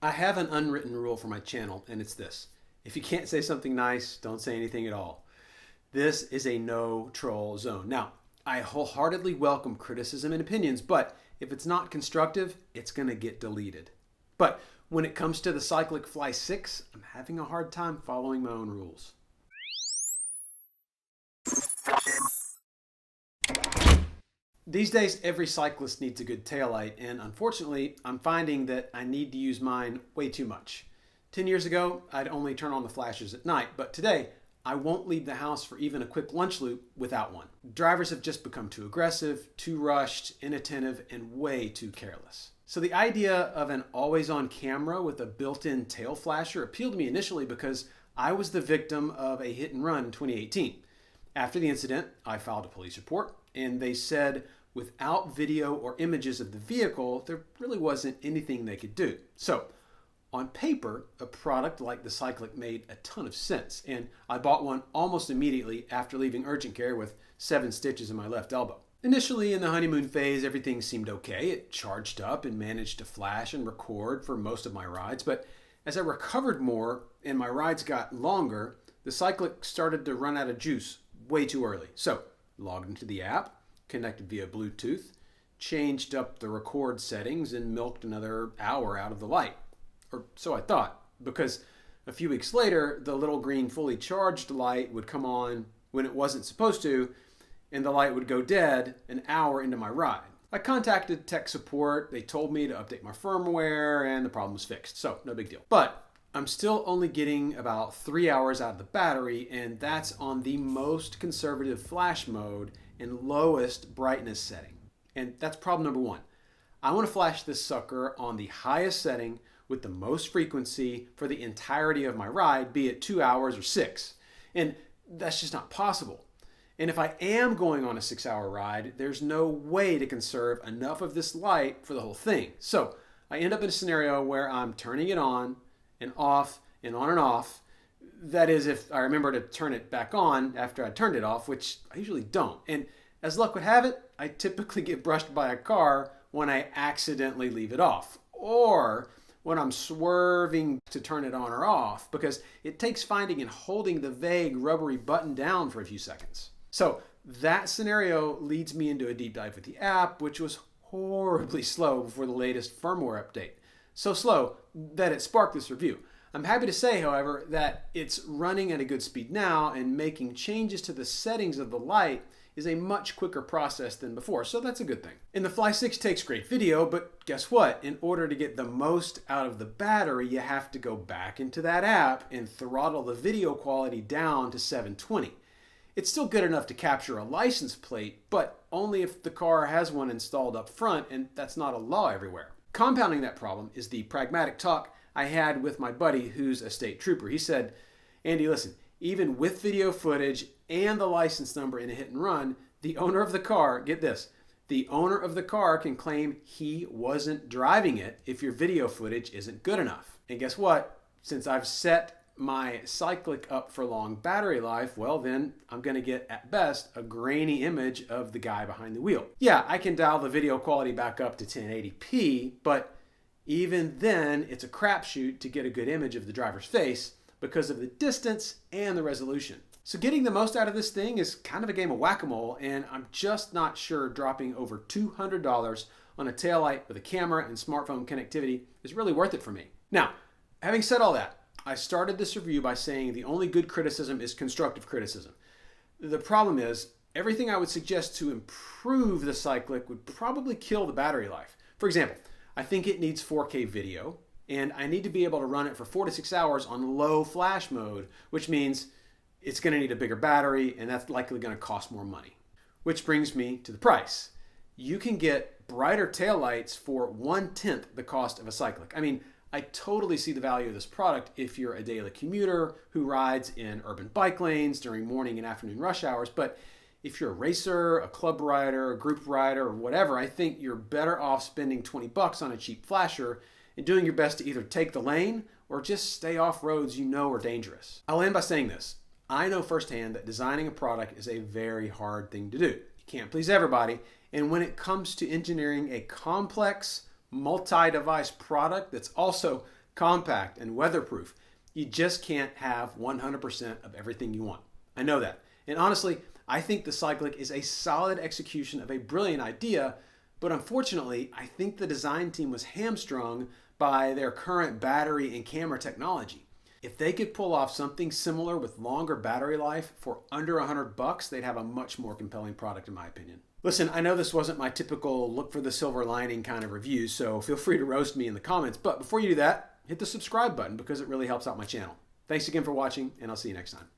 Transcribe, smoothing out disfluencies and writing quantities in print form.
I have an unwritten rule for my channel, and it's this. If you can't say something nice, don't say anything at all. This is a no troll zone. Now, I wholeheartedly welcome criticism and opinions, but if it's not constructive, it's going to get deleted. But when it comes to the Cycliq Fly 6, I'm having a hard time following my own rules. These days, every cyclist needs a good taillight, and unfortunately, I'm finding that I need to use mine way too much. 10 years ago, I'd only turn on the flashers at night, but today, I won't leave the house for even a quick lunch loop without one. Drivers have just become too aggressive, too rushed, inattentive, and way too careless. So the idea of an always-on camera with a built-in tail flasher appealed to me initially because I was the victim of a hit and run in 2018. After the incident, I filed a police report, and they said without video or images of the vehicle, there really wasn't anything they could do. So, on paper, a product like the Cycliq made a ton of sense, and I bought one almost immediately after leaving urgent care with 7 stitches in my left elbow. Initially, in the honeymoon phase, everything seemed okay. It charged up and managed to flash and record for most of my rides, but as I recovered more and my rides got longer, the Cycliq started to run out of juice way too early. So, logged into the app, connected via Bluetooth, changed up the record settings, and milked another hour out of the light. Or so I thought, because a few weeks later, the little green fully charged light would come on when it wasn't supposed to, and the light would go dead an hour into my ride. I contacted tech support, they told me to update my firmware, and the problem was fixed, so no big deal. But I'm still only getting about 3 hours out of the battery, and that's on the most conservative flash mode and lowest brightness setting. And that's problem number 1. I want to flash this sucker on the highest setting with the most frequency for the entirety of my ride, be it 2 hours or 6. And that's just not possible. And if I am going on a 6-hour ride, there's no way to conserve enough of this light for the whole thing. So I end up in a scenario where I'm turning it on and off and on and off. That is, if I remember to turn it back on after I turned it off, which I usually don't. And as luck would have it, I typically get brushed by a car when I accidentally leave it off, or when I'm swerving to turn it on or off, because it takes finding and holding the vague rubbery button down for a few seconds. So that scenario leads me into a deep dive with the app, which was horribly slow before the latest firmware update. So slow that it sparked this review. I'm happy to say, however, that it's running at a good speed now, and making changes to the settings of the light is a much quicker process than before, so that's a good thing. And the Fly 6 takes great video, but guess what? In order to get the most out of the battery, you have to go back into that app and throttle the video quality down to 720. It's still good enough to capture a license plate, but only if the car has one installed up front, and that's not a law everywhere. Compounding that problem is the pragmatic talk I had with my buddy who's a state trooper. He said, "Andy, listen, even with video footage and the license number in a hit and run, the owner of the car," get this, "the owner of the car can claim he wasn't driving it if your video footage isn't good enough." And guess what? Since I've set my Cycliq up for long battery life, well then I'm going to get at best a grainy image of the guy behind the wheel. Yeah, I can dial the video quality back up to 1080p, but even then it's a crapshoot to get a good image of the driver's face because of the distance and the resolution. So getting the most out of this thing is kind of a game of whack-a-mole, and I'm just not sure dropping over $200 on a taillight with a camera and smartphone connectivity is really worth it for me. Now, having said all that, I started this review by saying the only good criticism is constructive criticism. The problem is, everything I would suggest to improve the Cycliq would probably kill the battery life. For example, I think it needs 4K video, and I need to be able to run it for 4 to 6 hours on low flash mode, which means it's going to need a bigger battery, and that's likely going to cost more money. Which brings me to the price. You can get brighter taillights for 1/10 the cost of a Cycliq. I mean, I totally see the value of this product if you're a daily commuter who rides in urban bike lanes during morning and afternoon rush hours, but if you're a racer, a club rider, a group rider, or whatever, I think you're better off spending $20 on a cheap flasher and doing your best to either take the lane or just stay off roads you know are dangerous. I'll end by saying this. I know firsthand that designing a product is a very hard thing to do. You can't please everybody, and when it comes to engineering a complex, multi-device product that's also compact, and weatherproof. You just can't have 100% of everything you want. I know that. And honestly, I think the Cycliq is a solid execution of a brilliant idea, but unfortunately, I think the design team was hamstrung by their current battery and camera technology. If they could pull off something similar with longer battery life for under $100, they'd have a much more compelling product in my opinion. Listen, I know this wasn't my typical look for the silver lining kind of review, so feel free to roast me in the comments. But before you do that, hit the subscribe button because it really helps out my channel. Thanks again for watching, and I'll see you next time.